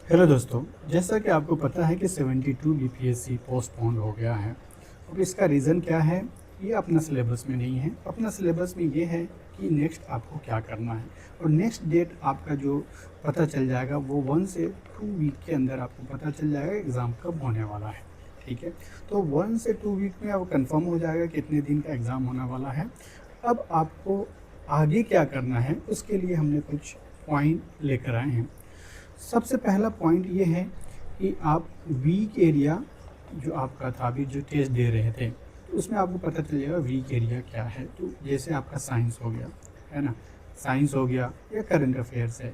Hello दोस्तों, जैसा कि आपको पता है कि 72 बीपीएससी पोस्टपोन्ड हो गया है और इसका रीज़न क्या है? ये अपना सिलेबस में नहीं है। अपना सिलेबस में ये है कि नेक्स्ट आपको क्या करना है और नेक्स्ट डेट आपका जो पता चल जाएगा वो 1 से 2 वीक के अंदर आपको पता चल जाएगा एग्ज़ाम कब होने वाला है। ठीक है? तो 1 से 2 वीक में अब कन्फर्म हो जाएगा कितने दिन का एग्ज़ाम होने वाला है। अब आपको आगे क्या करना है उसके लिए हमने कुछ पॉइंट लेकर आए हैं। सबसे पहला पॉइंट ये है कि आप वीक एरिया जो आपका था अभी जो टेस्ट दे रहे थे, तो उसमें आपको पता चल जाएगा वीक एरिया क्या है। तो जैसे आपका साइंस हो गया, है ना? साइंस हो गया या करंट अफेयर्स है,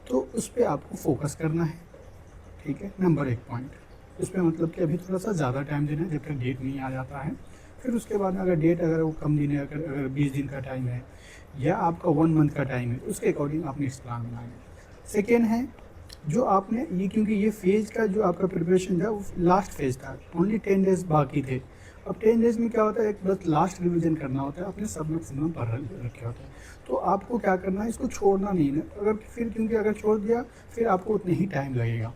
तो उस पे आपको फ़ोकस करना है, ठीक है? Number 1 point. उसमें मतलब कि अभी थोड़ा-सा ज़्यादा टाइम देना है जब तक डेट नहीं आ जाता है। फिर उसके बाद अगर डेट अगर वो कम दिन है, अगर 20 दिन का टाइम है या आपका 1 मंथ का टाइम है, तो उसके अकॉर्डिंग आप नेक्स्ट प्लान बनाएँगे। सेकंड है जो आपने ये क्योंकि ये फेज़ का जो आपका प्रिपरेशन था वो लास्ट फेज़ था, ओनली 10 डेज़ बाकी थे। अब 10 डेज़ में क्या होता है, एक बस लास्ट रिवीजन करना होता है, आपने सब मैक्सिमम पढ़ रखे होते हैं। तो आपको क्या करना है, इसको छोड़ना नहीं है। अगर फिर क्योंकि अगर छोड़ दिया फिर आपको उतना ही टाइम लगेगा।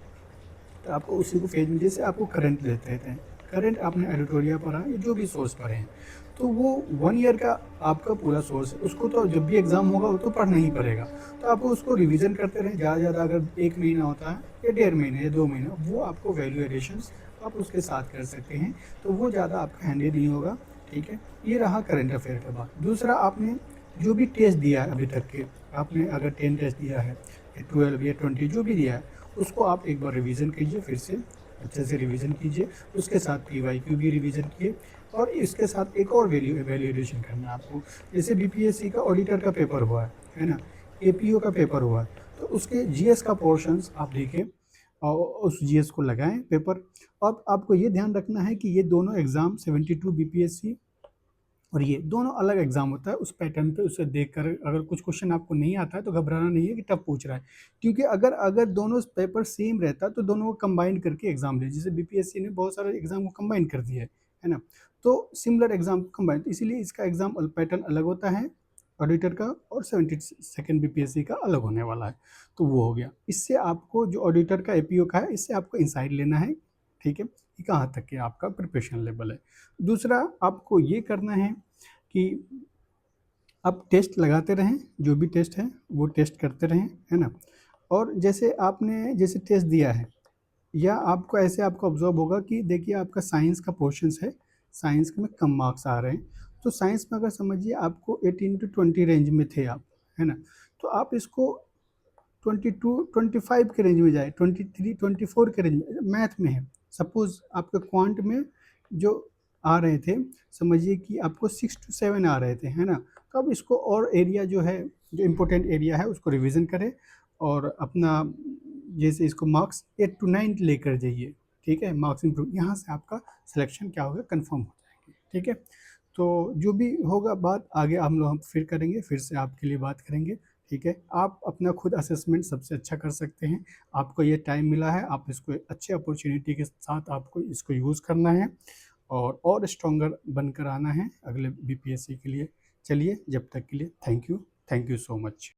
तो आपको उसी को फेज में जैसे आपको करंट लेते रहते हैं, करंट आपने एडिटोरियल पढ़ा या जो भी सोर्स पढ़े हैं, तो वो 1 ईयर का आपका पूरा सोर्स है, उसको तो जब भी एग्ज़ाम होगा वो तो पढ़ना ही पड़ेगा। तो आपको उसको रिवीजन करते रहें, ज़्यादा से ज़्यादा अगर 1 महीना होता है या 1.5 महीने या 2 महीना, वो आपको वैल्यू एडिशंस आप उसके साथ कर सकते हैं, तो वो ज़्यादा आपका हैंडी नहीं होगा, ठीक है? ये रहा करंट अफेयर का बात। दूसरा, आपने जो भी टेस्ट दिया है अभी तक के, आपने अगर 10 टेस्ट दिया है या 12 या 20 जो भी दिया है, उसको आप एक बार रिवीजन कीजिए, फिर से अच्छे से रिवीजन कीजिए। उसके साथ पीवाईक्यू भी रिवीजन किए और इसके साथ एक और वैल्यूएशन करना है आपको। जैसे बीपीएससी का ऑडिटर का पेपर हुआ है ना? एपीओ का पेपर हुआ है, तो उसके जीएस का पोर्शंस आप देखें और उस जीएस को लगाएं पेपर। अब आपको ये ध्यान रखना है कि ये दोनों एग्ज़ाम 72 बीपीएससी और ये दोनों अलग एग्जाम होता है। उस पैटर्न पे उसे देखकर अगर कुछ क्वेश्चन आपको नहीं आता है तो घबराना नहीं है कि टफ पूछ रहा है, क्योंकि अगर अगर दोनों पेपर सेम रहता तो दोनों को कंबाइन करके एग्जाम ले, जैसे बीपीएससी ने बहुत सारे एग्जाम को कंबाइन कर दिया है ना? तो सिमिलर एग्जाम को कंबाइन, इसीलिए इसका एग्जाम पैटर्न अलग होता है ऑडिटर का, और 72 बीपीएससी का अलग होने वाला है। तो वो हो गया। इससे आपको जो ऑडिटर का एपीओ का है, इससे आपको इंसाइट लेना है, ठीक है, कि कहाँ तक के आपका प्रिपरेशन लेवल है। दूसरा, आपको ये करना है कि आप टेस्ट लगाते रहें, जो भी टेस्ट है वो टेस्ट करते रहें, है ना? और जैसे आपने जैसे टेस्ट दिया है या आपको ऐसे आपको ऑब्जर्व होगा कि देखिए आपका साइंस का पोर्शंस है, साइंस में कम मार्क्स आ रहे हैं, तो साइंस में अगर समझिए आपको 18 टू 20 रेंज में थे आप, है ना? तो आप इसको 22 25 के रेंज में जाए, 23 24 के रेंज में मैथ में है। सपोज आपके क्वांट में जो आ रहे थे, समझिए कि आपको 6 टू 7 आ रहे थे, है ना? तो अब इसको और एरिया जो है, जो इम्पोर्टेंट एरिया है उसको रिवीजन करें और अपना जैसे इसको मार्क्स 8 टू 9 लेकर जाइए, ठीक है? मार्क्स इम्प्रूव, यहाँ से आपका सिलेक्शन क्या होगा, कंफर्म हो जाएंगे, ठीक है? तो जो भी होगा बात आगे हम फिर करेंगे, फिर से आपके लिए बात करेंगे, ठीक है? आप अपना खुद असेसमेंट सबसे अच्छा कर सकते हैं। आपको ये टाइम मिला है, आप इसको अच्छे अपॉर्चुनिटी के साथ आपको इसको यूज़ करना है और स्ट्रॉन्गर बनकर आना है अगले बीपीएससी के लिए। चलिए, जब तक के लिए थैंक यू सो मच।